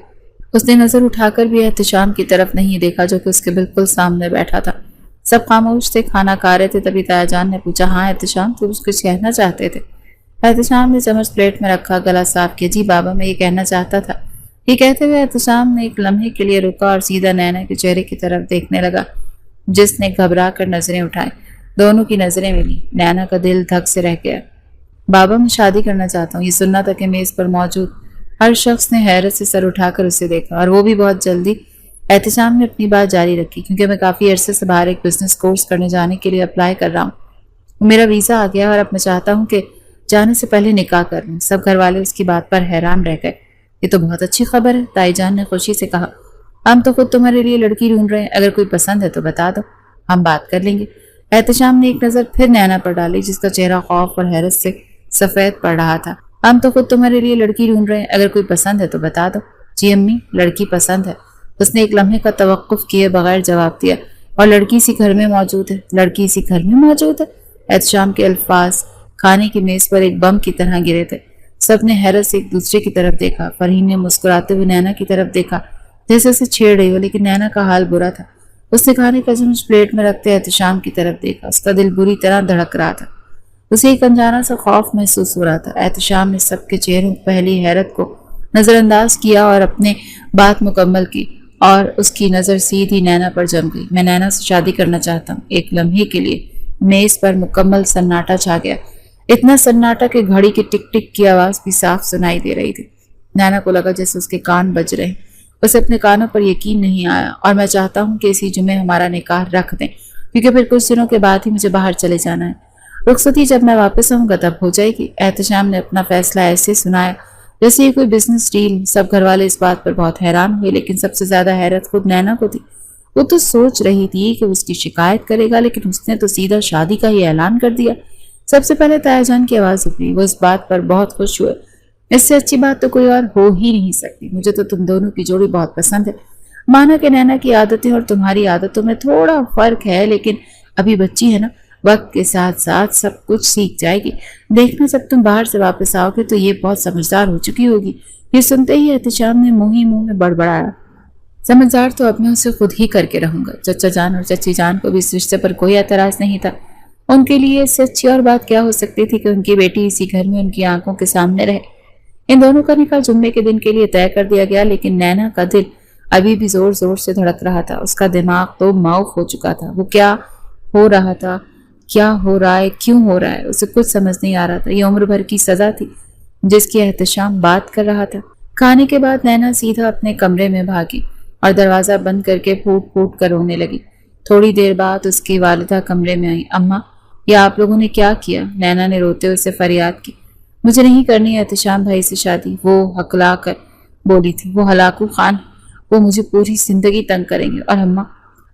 اس نے نظر اٹھا کر بھی احتشام کی طرف نہیں دیکھا جو کہ اس کے بالکل سامنے بیٹھا تھا۔ سب خاموش تھے، کھانا کھا رہے تھے۔ تبھی تایا جان نے پوچھا، ہاں احتشام، تم کچھ کہنا چاہتے تھے؟ احتشام نے چمچ پلیٹ میں رکھا، گلا صاف کیا۔ جی بابا، میں یہ کہنا چاہتا تھا یہ کہتے ہوئے احتشام نے ایک لمحے کے لیے رکا اور سیدھا نینا کے چہرے کی طرف دیکھنے لگا، جس نے گھبرا کر نظریں اٹھائیں۔ دونوں کی نظریں ملی۔ نینا کا دل دھک سے رہ گیا۔ بابا میں شادی کرنا چاہتا ہوں، یہ سننا تھا کہ میز پر موجود ہر شخص نے حیرت سے سر اٹھا کر اسے دیکھا، اور وہ بھی بہت جلدی۔ احتشام نے اپنی بات جاری رکھی، کیونکہ میں کافی عرصے سے باہر ایک بزنس کورس کرنے جانے کے لیے اپلائی کر رہا ہوں۔ میرا ویزا آ گیا اور اب میں چاہتا ہوں کہ جانے سے پہلے نکاح کر لوں۔ سب گھر والے اس کی بات پر حیران رہ گئے۔ یہ تو بہت اچھی خبر ہے، تائی جان نے خوشی سے کہا۔ ہم تو خود تمہارے لیے لڑکی ڈھونڈ رہے ہیں، اگر کوئی پسند ہے تو بتا دو، ہم بات کر لیں گے۔ احتشام نے ایک نظر پھر نینا پر ڈالی، جس کا چہرہ خوف اور حیرت سے سفید پڑ رہا تھا۔ ہم تو خود تمہارے لیے لڑکی ڈھونڈ رہے ہیں، اگر کوئی پسند ہے تو بتا دو۔ جی امی، لڑکی پسند ہے۔ اس نے ایک لمحے کا توقف کیے بغیر جواب دیا۔ اور لڑکی اسی گھر میں موجود ہے؟ لڑکی اسی گھر میں موجود ہے؟ احتشام کے الفاظ کھانے کی میز پر ایک بم کی طرح گرے تھے۔ سب نے حیرت سے ایک دوسرے کی طرف دیکھا۔ فرحین نے مسکراتے ہوئے نینا کی طرف دیکھا، جیسے اسے چھیڑ رہی ہو، لیکن نینا کا حال برا تھا۔ اس نے کھانے کا چمچ پلیٹ میں رکھتے احتشام کی طرف دیکھا۔ اس کا دل بری طرح دھڑک رہا تھا۔ اسے ایک انجانا سا خوف محسوس ہو رہا تھا۔ احتشام نے سب کے چہروں کی پہلی حیرت کو نظر انداز کیا اور اپنے بات مکمل کی، اور اس کی نظر سیدھی نینا پر جم گئی۔ میں نینا سے شادی کرنا چاہتا ہوں۔ ایک لمحے کے لیے میز پر مکمل سناٹا چھا گیا، اتنا سناٹا کہ گھڑی کی ٹک ٹک کی آواز بھی صاف سنائی دے رہی تھی۔ نینا کو لگا جیسے اس کے کان بج رہے ہیں۔ اسے اپنے کانوں پر یقین نہیں آیا۔ اور میں چاہتا ہوں کہ اسی جمعے ہمارا نکاح رکھ دیں، کیونکہ پھر کچھ دنوں کے بعد ہی مجھے باہر چلے جانا ہے۔ رخصتی جب میں واپس آؤں گا تب ہو جائے گی۔ احتشام نے اپنا فیصلہ ایسے سنایا جیسے یہ کوئی بزنس ڈیل۔ سب گھر والے اس بات پر بہت حیران ہوئے، لیکن سب سے زیادہ حیرت خود نینا کو تھی۔ وہ تو سوچ رہی تھی کہ اس کی شکایت کرے گا، لیکن اس نے تو سیدھا شادی کا ہی اعلان کر دیا۔ سب سے پہلے تایا جان کی آواز اٹھی۔ وہ اس بات پر بہت خوش ہوئے۔ اس سے اچھی بات تو کوئی اور ہو ہی نہیں سکتی۔ مجھے تو تم دونوں کی جوڑی بہت پسند ہے۔ مانا کہ نینا کی عادتیں اور تمہاری عادتوں میں تھوڑا فرق ہے، لیکن ابھی بچی ہے نا، وقت کے ساتھ ساتھ سب کچھ سیکھ جائے گی۔ دیکھنا جب تم باہر سے واپس آؤ گے تو یہ بہت سمجھدار ہو چکی ہوگی۔ یہ سنتے ہی احتشام نے منہ میں بڑبڑایا، سمجھدار تو اب میں اسے خود ہی کر کے رہوں گا۔ چچا جان اور چچی جان کو بھی اس رشتے پر کوئی اعتراض نہیں تھا۔ ان کے لیے اس سے اچھی اور بات کیا ہو سکتی تھی کہ ان کی بیٹی اسی گھر میں ان کی آنکھوں کے سامنے رہے۔ ان دونوں کا نکاح جمعے کے دن کے لیے طے کر دیا گیا، لیکن نینا کا دل ابھی بھی زور زور سے دھڑک رہا تھا۔ اس کا دماغ تو معوف ہو چکا تھا۔ وہ کیا ہو رہا تھا، کیا ہو رہا ہے، کیوں ہو رہا ہے، اسے کچھ سمجھ نہیں آ رہا تھا۔ یہ عمر بھر کی سزا تھی جس کی احتشام بات کر رہا تھا۔ کھانے کے بعد نینا سیدھا اپنے کمرے میں بھاگی اور دروازہ بند کر کے پھوٹ پھوٹ کر رونے لگی۔ تھوڑی دیر بعد اس کی والدہ کمرے میں آئی۔ اماں، یہ آپ لوگوں نے کیا کیا؟ نینا نے روتے ہوئے فریاد کی۔ مجھے نہیں کرنی ہے احتشام بھائی سے شادی، وہ ہکلا کر بولی تھی۔ وہ ہلاکو خان، وہ مجھے پوری زندگی تنگ کریں گے۔ اور اماں،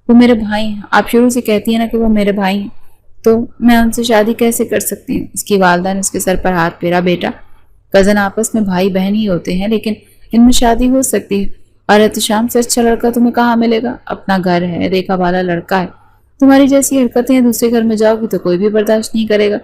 وہ میرے بھائی ہیں، آپ شروع سے کہتی ہیں نا کہ وہ میرے بھائی ہیں، تو میں ان سے شادی کیسے کر سکتی ہوں؟ اس کی والدہ نے اس کے سر پر ہاتھ پھیرا۔ بیٹا، کزن آپس میں بھائی بہن ہی ہوتے ہیں، لیکن ان میں شادی ہو سکتی ہے۔ اور احتشام سے اچھا لڑکا تمہیں کہاں ملے گا؟ اپنا گھر ہے، دیکھا والا لڑکا ہے۔ تمہاری جیسی حرکتیں دوسرے گھر میں جاؤ گی تو کوئی بھی برداشت نہیں کرے گا۔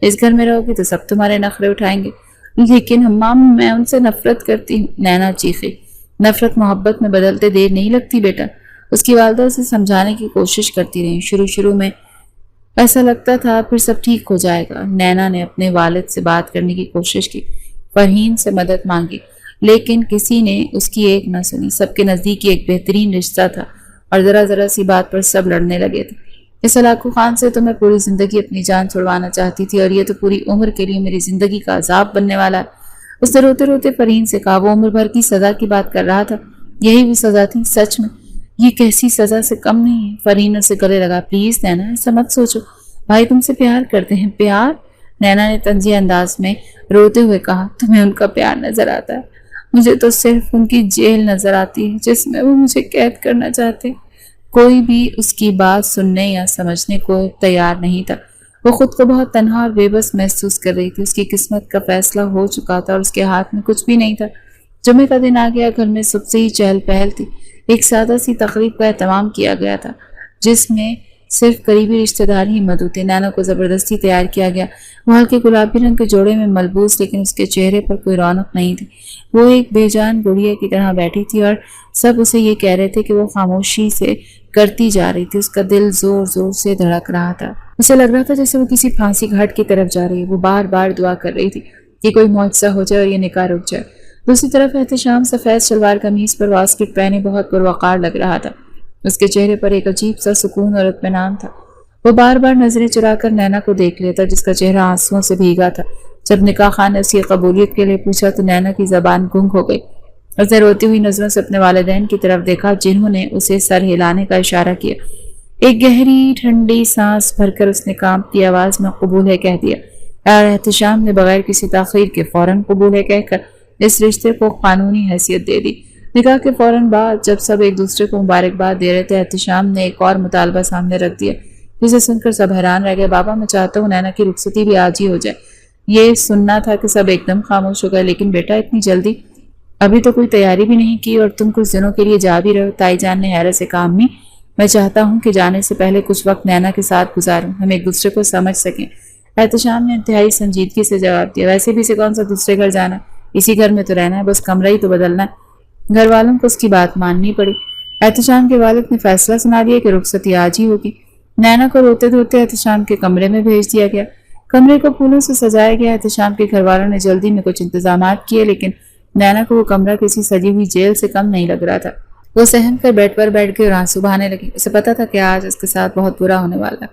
اس گھر میں رہو گی تو سب تمہارے نخرے اٹھائیں گے۔ لیکن اماں، میں ان سے نفرت کرتی ہوں، نینا چیخی۔ نفرت محبت میں بدلتے دیر نہیں لگتی بیٹا۔ اس کی والدہ اسے سمجھانے کی کوشش کرتی رہی۔ شروع میں ایسا لگتا تھا پھر سب ٹھیک ہو جائے گا۔ نینا نے اپنے والد سے بات کرنے کی کوشش کی، فرحین سے مدد مانگی، لیکن کسی نے اس کی ایک نہ سنی۔ سب کے نزدیک یہ ایک بہترین رشتہ تھا اور ذرا سی بات پر سب لڑنے لگے تھے۔ اس ہلاکو خان سے تو میں پوری زندگی اپنی جان چھڑوانا چاہتی تھی، اور یہ تو پوری عمر کے لیے میری زندگی کا عذاب بننے والا ہے۔ اس نے روتے روتے فرحین سے کہا۔ وہ عمر بھر کی سزا کی بات کر رہا تھا۔ یہی وہ سزا تھی سچ میں، یہ کیسی سزا سے کم نہیں ہے۔ فرحین اسے گلے لگا۔ پلیز نینا، ایسا مت سوچو، بھائی تم سے پیار کرتے ہیں۔ پیار؟ نینا نے طنزیہ انداز میں روتے ہوئے کہا۔ تمہیں ان کا پیار نظر آتا ہے؟ مجھے تو صرف ان کی جیل نظر آتی ہے جس میں وہ مجھے قید کرنا چاہتے۔ کوئی بھی اس کی بات سننے یا سمجھنے کو تیار نہیں تھا۔ وہ خود کو بہت تنہا اور بے بس محسوس کر رہی تھی۔ اس کی قسمت کا فیصلہ ہو چکا تھا اور اس کے ہاتھ میں کچھ بھی نہیں تھا۔ جمعے کا دن آ گیا۔ گھر میں صبح سے ہی چہل پہل تھی۔ ایک سادہ سی تقریب کا اہتمام کیا گیا تھا جس میں صرف قریبی رشتہ دار ہی مدعو تھے۔ نینا کو زبردستی تیار کیا گیا۔ وہ ہلکے گلابی رنگ کے جوڑے میں ملبوس، لیکن اس کے چہرے پر کوئی رونق نہیں تھی۔ وہ ایک بے جان گڑیا کی طرح بیٹھی تھی اور سب اسے یہ کہہ رہے تھے کہ وہ خاموشی سے کرتی جا رہی تھی۔ اس کا دل زور زور سے دھڑک رہا تھا۔ اسے لگ رہا تھا جیسے وہ کسی پھانسی گھاٹ کی طرف جا رہی ہے۔ وہ بار بار دعا کر رہی تھی کہ کوئی معجزہ ہو جائے اور یہ نکاح رک جائے۔ دوسری طرف احتشام سفید شلوار قمیص پر واسکٹ پہنے بہت پروقار لگ رہا تھا۔ اس کے چہرے پر ایک عجیب سا سکون اور اطمینان تھا۔ وہ بار بار نظریں چرا کر نینا کو دیکھ لیتا جس کا چہرہ آنسوؤں سے بھیگا تھا۔ جب نکاح خان نے اس کی قبولیت کے لیے پوچھا تو نینا کی زبان گنگ ہو گئی۔ اس نے روتی ہوئی نظروں سے اپنے والدین کی طرف دیکھا جنہوں نے اسے سر ہلانے کا اشارہ کیا۔ ایک گہری ٹھنڈی سانس بھر کر اس نے کانپتی آواز میں قبول ہے کہہ دیا، اور احتشام نے بغیر کسی تاخیر کے فوراً قبول ہے کہہ کر اس رشتے کو قانونی حیثیت دے دی۔ نکاح کے فوراً بعد جب سب ایک دوسرے کو مبارکباد دے رہے تھے، احتشام نے ایک اور مطالبہ سامنے رکھ دیا جسے سن کر سب حیران رہ گئے۔ بابا، میں چاہتا ہوں نینا کی رخصتی بھی آج ہی ہو جائے۔ یہ سننا تھا کہ سب ایک دم خاموش ہو گئے۔ لیکن بیٹا، اتنی جلدی؟ ابھی تو کوئی تیاری بھی نہیں کی اور تم کچھ دنوں کے لیے جا بھی رہے ہو۔ تائی جان نے حیرت سے کہا، امی میں چاہتا ہوں کہ جانے سے پہلے کچھ وقت نینا کے ساتھ گزاروں، ہم ایک دوسرے کو سمجھ سکیں۔ احتشام نے انتہائی سنجیدگی سے جواب دیا، ویسے بھی اسے کون سا دوسرے گھر جانا، اسی گھر میں تو رہنا ہے، بس کمرہ ہی تو بدلنا ہے۔ گھر والوں کو اس کی بات ماننی پڑی۔ احتشام کے والد نے فیصلہ سنا دیا کہ رخصتی آج ہی ہوگی۔ نینا کو روتے دھوتے احتشام کے کمرے میں بھیج دیا گیا۔ کمرے کو پھولوں سے سجایا گیا۔ احتشام کے گھر والوں نے جلدی میں کچھ انتظامات کیے، لیکن نینا کو وہ کمرہ کسی سجی ہوئی جیل سے کم نہیں لگ رہا تھا۔ وہ سہم کر بیڈ پر بیٹھ کے اور آنسو بہانے لگی۔ اسے پتا تھا کہ آج اس کے ساتھ بہت برا ہونے والا۔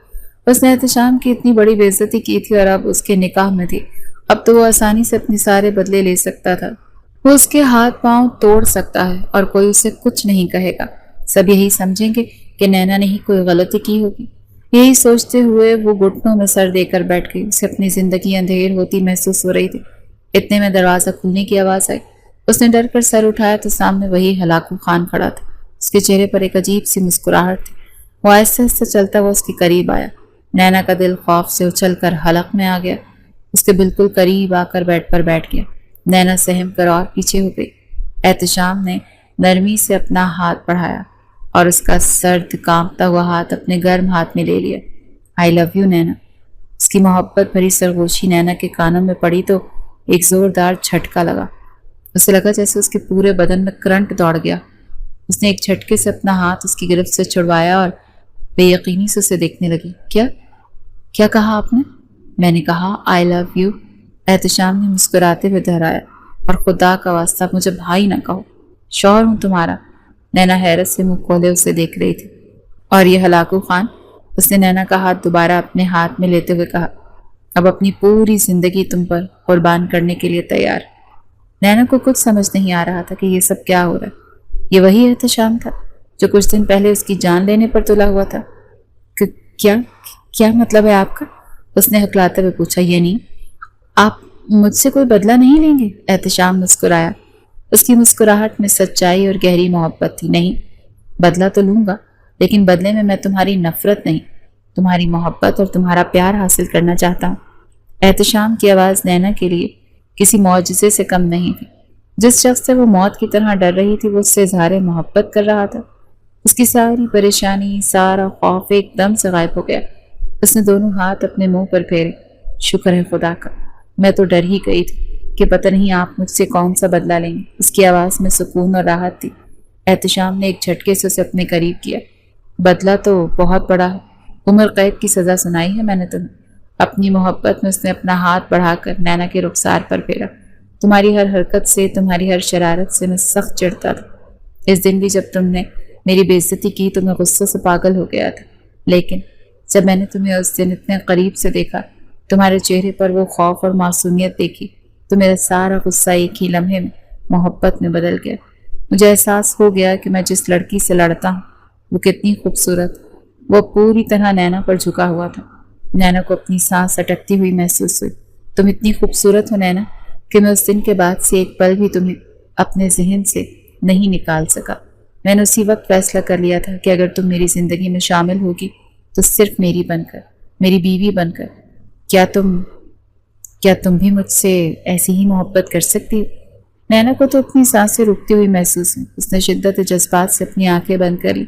اس نے احتشام کی اتنی بڑی بے عزتی کی تھی اور اب اس کے نکاح میں تھی۔ اب تو وہ آسانی سے اپنے سارے بدلے لے سکتا تھا۔ وہ اس کے ہاتھ پاؤں توڑ سکتا ہے اور کوئی اسے کچھ نہیں کہے گا۔ سب یہی سمجھیں گے کہ نینا نے ہی کوئی غلطی کی ہوگی۔ یہی سوچتے ہوئے وہ گھٹنوں میں سر دے کر بیٹھ گئی۔ اسے اپنی زندگی اندھیر ہوتی محسوس ہو رہی تھی۔ اتنے میں دروازہ کھلنے کی آواز آئی۔ اس نے ڈر کر سر اٹھایا تو سامنے وہی ہلاکو خان کھڑا تھا۔ اس کے چہرے پر ایک عجیب سی مسکراہٹ تھی۔ وہ آہستہ آہستہ چلتا ہوا اس کے قریب آیا۔ نینا کا دل خوف سے اچھل کر حلق میں آ گیا۔ اس کے بالکل قریب آ کر بیڈ پر بیٹھ گیا۔ نینا سہم کر اور پیچھے ہو گئی۔ احتشام نے نرمی سے اپنا ہاتھ بڑھایا اور اس کا سرد کانپتا ہوا ہاتھ اپنے گرم ہاتھ میں لے لیا۔ آئی لو یو نینا۔ اس کی محبت بھری سرگوشی نینا کے کانوں میں پڑی تو ایک زوردار جھٹکا لگا۔ اسے لگا جیسے اس کے پورے بدن میں کرنٹ دوڑ گیا۔ اس نے ایک جھٹکے سے اپنا ہاتھ اس کی گرفت سے چھڑوایا اور بے یقینی سے اسے دیکھنے لگی۔ کیا کہا آپ نے؟ میں نے کہا آئی لو یو، احتشام نے مسکراتے ہوئے دہرایا، اور خدا کا واسطہ مجھے بھائی نہ کہو، شوہر ہوں تمہارا۔ نینا حیرت سے منہ کھولے اسے دیکھ رہی تھی۔ اور یہ ہلاکو خان؟ اس نے نینا کا ہاتھ دوبارہ اپنے ہاتھ میں لیتے ہوئے کہا، اب اپنی پوری زندگی تم پر قربان کرنے کے لیے تیار۔ نینا کو کچھ سمجھ نہیں آ رہا تھا کہ یہ سب کیا ہو رہا ہے۔ یہ وہی احتشام تھا جو کچھ دن پہلے اس کی جان لینے پر تلا ہوا تھا۔ کیا مطلب ہے آپ کا؟ اس نے ہکلاتے ہوئے پوچھا۔ یہ نہیں، آپ مجھ سے کوئی بدلہ نہیں لیں گے؟ احتشام مسکرایا۔ اس کی مسکراہٹ میں سچائی اور گہری محبت تھی۔ نہیں، بدلہ تو لوں گا، لیکن بدلے میں تمہاری نفرت نہیں، تمہاری محبت اور تمہارا پیار حاصل کرنا چاہتا ہوں۔ احتشام کی آواز نینا کے لیے کسی معجزے سے کم نہیں تھی۔ جس شخص سے وہ موت کی طرح ڈر رہی تھی وہ اس سے اظہار محبت کر رہا تھا۔ اس کی ساری پریشانی، سارا خوف ایک دم سے غائب ہو گیا۔ اس نے دونوں ہاتھ اپنے منہ پر پھیرے۔ شکر ہے خدا کا، میں تو ڈر ہی گئی تھی کہ پتہ نہیں آپ مجھ سے کون سا بدلہ لیں گے۔ اس کی آواز میں سکون اور راحت تھی۔ احتشام نے ایک جھٹکے سے اسے اپنے قریب کیا۔ بدلہ تو بہت بڑا ہے، عمر قید کی سزا سنائی ہے میں نے تمہیں۔ اپنی محبت میں اس نے اپنا ہاتھ بڑھا کر نینا کے رخسار پر پھیرا۔ تمہاری ہر حرکت سے، تمہاری ہر شرارت سے میں سخت چڑھتا تھا۔ اس دن بھی جب تم نے میری بے عزتی کی تو میں غصے سے پاگل ہو گیا تھا، لیکن جب میں نے تمہیں اس دن اتنے قریب سے دیکھا، تمہارے چہرے پر وہ خوف اور معصومیت دیکھی، تو میرا سارا غصہ ایک ہی لمحے میں محبت میں بدل گیا۔ مجھے احساس ہو گیا کہ میں جس لڑکی سے لڑتا ہوں وہ کتنی خوبصورت۔ وہ پوری طرح نینا پر جھکا ہوا تھا۔ نینا کو اپنی سانس اٹکتی ہوئی محسوس ہوئی۔ تم اتنی خوبصورت ہو نینا کہ میں اس دن کے بعد سے ایک پل بھی تمہیں اپنے ذہن سے نہیں نکال سکا۔ میں نے اسی وقت فیصلہ کر لیا تھا کہ اگر تم میری زندگی میں شامل ہوگی تو صرف میری بن کر، میری بیوی بن کر۔ کیا تم بھی مجھ سے ایسی ہی محبت کر سکتی ہو؟ نینا کو تو اپنی سانسیں رکتی ہوئی محسوس ہوئی۔ اس نے شدت جذبات سے اپنی آنکھیں بند کر لی۔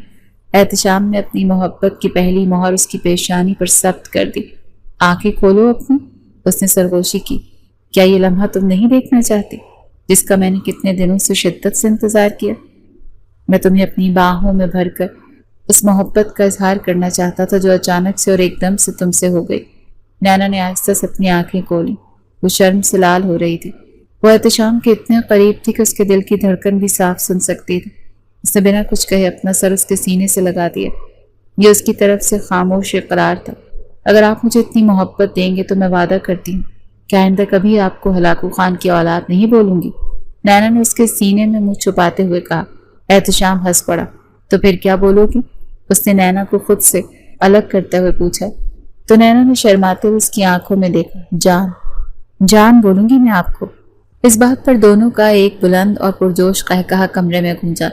احتشام نے اپنی محبت کی پہلی مہر اس کی پیشانی پر ثبت کر دی۔ آنکھیں کھولو اپنی، اس نے سرگوشی کی۔ کیا یہ لمحہ تم نہیں دیکھنا چاہتی جس کا میں نے کتنے دنوں سے شدت سے انتظار کیا؟ میں تمہیں اپنی باہوں میں بھر کر اس محبت کا اظہار کرنا چاہتا تھا جو اچانک سے اور ایک دم سے تم سے ہو گئی۔ نینا نے آہستہ سے اپنی آنکھیں کھولی۔ وہ شرم سے لال ہو رہی تھی۔ وہ احتشام کے اتنے قریب تھی کہ اس کے دل کی دھڑکن بھی صاف سن سکتی تھی۔ اس نے بنا کچھ کہے اپنا سر اس کے سینے سے لگا دیا۔ یہ اس کی طرف سے خاموش اقرار تھا۔ اگر آپ مجھے اتنی محبت دیں گے تو میں وعدہ کرتی ہوں کہ آئندہ کبھی آپ کو ہلاکو خان کی اولاد نہیں بولوں گی۔ نینا نے اس کے سینے میں منہ چھپاتے ہوئے کہا۔ احتشام ہنس پڑا۔ تو پھر کیا بولو گی؟ اس نے نینا کو خود سے الگ کرتے ہوئے پوچھا۔ تو نینا نے شرماتے ہوئے اس کی آنکھوں میں دیکھا۔ جان، جان بولوں گی میں آپ کو۔ اس بات پر دونوں کا ایک بلند اور پرجوش قہقہا کمرے میں گونجا۔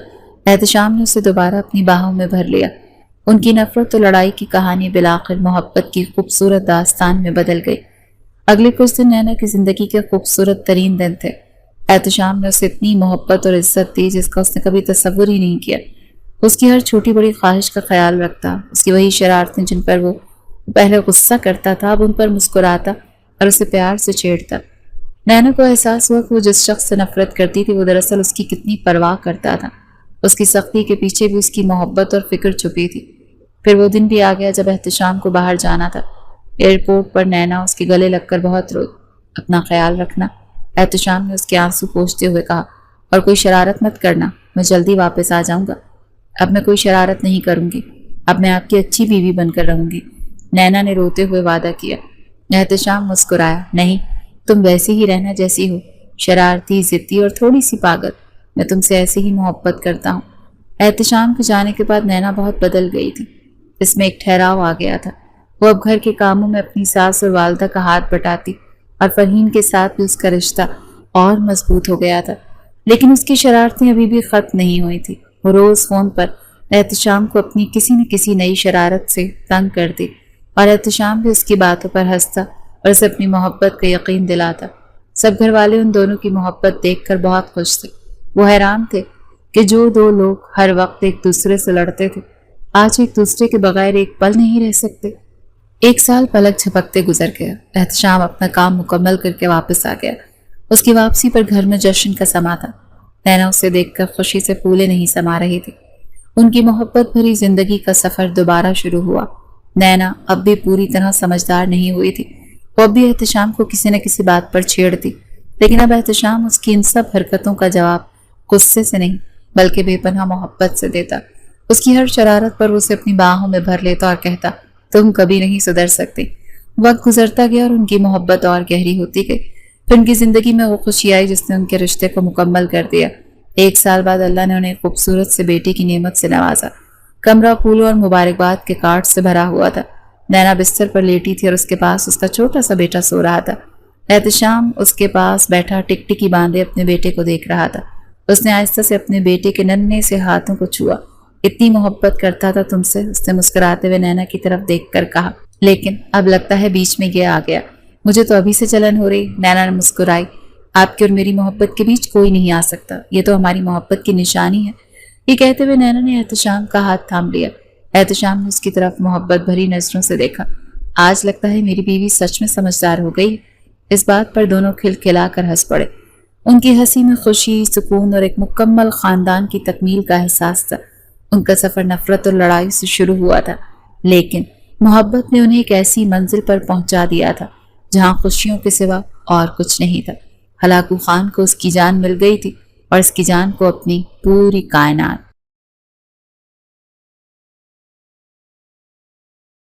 احتشام نے اسے دوبارہ اپنی باہوں میں بھر لیا۔ ان کی نفرت و لڑائی کی کہانی بالآخر محبت کی خوبصورت داستان میں بدل گئی۔ اگلے کچھ دن نینا کی زندگی کے خوبصورت ترین دن تھے۔ احتشام نے اسے اتنی محبت اور عزت دی جس کا اس نے کبھی تصور ہی نہیں کیا۔ اس کی ہر چھوٹی بڑی خواہش کا خیال رکھتا، اس کی وہی شرارتیں جن پر وہ پہلے غصہ کرتا تھا اب ان پر مسکراتا اور اسے پیار سے چھیڑتا۔ نینا کو احساس ہوا کہ وہ جس شخص سے نفرت کرتی تھی وہ دراصل اس کی کتنی پرواہ کرتا تھا۔ اس کی سختی کے پیچھے بھی اس کی محبت اور فکر چھپی تھی۔ پھر وہ دن بھی آ گیا جب احتشام کو باہر جانا تھا۔ ایئرپورٹ پر نینا اس کے گلے لگ کر بہت روئی۔ اپنا خیال رکھنا، احتشام نے اس کے آنسو پوچھتے ہوئے کہا، اور کوئی شرارت مت کرنا، میں جلدی واپس آ جاؤں گا۔ اب میں کوئی شرارت نہیں کروں گی، اب میں آپ کی اچھی بیوی بن کر رہوں گی، نینا نے روتے ہوئے وعدہ کیا۔ احتشام مسکرایا۔ نہیں، تم ویسی ہی رہنا جیسی ہو، شرارتی، ضدی اور تھوڑی سی پاگل۔ میں تم سے ایسے ہی محبت کرتا ہوں۔ احتشام کے جانے کے بعد نینا بہت بدل گئی تھی۔ اس میں ایک ٹھہراؤ آ گیا تھا۔ وہ اب گھر کے کاموں میں اپنی ساس اور والدہ کا ہاتھ بٹاتی اور فرحین کے ساتھ بھی اس کا رشتہ اور مضبوط ہو گیا تھا۔ لیکن اس کی شرارتیں ابھی بھی ختم نہیں ہوئی تھی۔ وہ روز فون پر احتشام کو اپنی کسی نہ کسی نئی شرارت سے تنگ کرتی اور احتشام بھی اس کی باتوں پر ہنستا اور اسے اپنی محبت کا یقین دلاتا۔ سب گھر والے ان دونوں کی محبت دیکھ کر بہت خوش تھے۔ وہ حیران تھے کہ جو دو لوگ ہر وقت ایک دوسرے سے لڑتے تھے آج ایک دوسرے کے بغیر ایک پل نہیں رہ سکتے۔ ایک سال پلک جھپکتے گزر گیا۔ احتشام اپنا کام مکمل کر کے واپس آ گیا۔ اس کی واپسی پر گھر میں جشن کا سما تھا۔ نینا اسے دیکھ کر خوشی سے پھولے نہیں سما رہی تھی۔ ان کی محبت بھری زندگی کا سفر دوبارہ شروع ہوا۔ نینا اب بھی پوری طرح سمجھدار نہیں ہوئی تھی۔ وہ اب بھی احتشام کو کسی نہ کسی بات پر چھیڑتی، لیکن اب احتشام اس کی ان سب حرکتوں کا جواب غصے سے نہیں بلکہ بے پناہ محبت سے دیتا۔ اس کی ہر شرارت پر وہ اسے اپنی باہوں میں بھر لیتا اور کہتا، تم کبھی نہیں سدھر سکتے۔ وقت گزرتا گیا اور ان کی محبت اور گہری ہوتی گئی۔ پھر ان کی زندگی میں وہ خوشی آئی جس نے ان کے رشتے کو مکمل کر دیا۔ ایک سال بعد اللہ نے انہیں خوبصورت سے بیٹی کی نعمت سے نوازا۔ کمرہ پھولوں اور مبارکباد کے کارڈ سے بھرا ہوا تھا۔ نینا بستر پر لیٹی تھی اور اس کے پاس اس کا چھوٹا سا بیٹا سو رہا تھا۔ احتشام اس کے پاس بیٹھا ٹکٹکی باندھے اپنے بیٹے کو دیکھ رہا تھا۔ اس نے آہستہ سے اپنے بیٹے کے ننھے سے ہاتھوں کو چھوا۔ اتنی محبت کرتا تھا تم سے، اس نے مسکراتے ہوئے نینا کی طرف دیکھ کر کہا، لیکن اب لگتا ہے بیچ میں یہ آ گیا۔ مجھے تو ابھی سے جلن ہو رہی۔ نینا نے مسکرائی۔ آپ کی اور میری محبت کے بیچ کوئی نہیں آ سکتا، یہ تو ہماری محبت کی نشانی ہے۔ یہ کہتے ہوئے نینا نے احتشام کا ہاتھ تھام لیا۔ احتشام نے اس کی طرف محبت بھری نظروں سے دیکھا۔ آج لگتا ہے میری بیوی سچ میں سمجھدار ہو گئی۔ اس بات پر دونوں کھلکھلا کر ہنس پڑے۔ ان کی ہنسی میں خوشی، سکون اور ایک مکمل خاندان کی تکمیل کا احساس تھا۔ ان کا سفر نفرت اور لڑائی سے شروع ہوا تھا، لیکن محبت نے انہیں ایک ایسی منزل پر پہنچا دیا تھا جہاں خوشیوں کے سوا اور کچھ نہیں تھا۔ ہلاکو خان کو اس کی جان مل گئی تھی اور اس کی جان کو اپنی پوری کائنات۔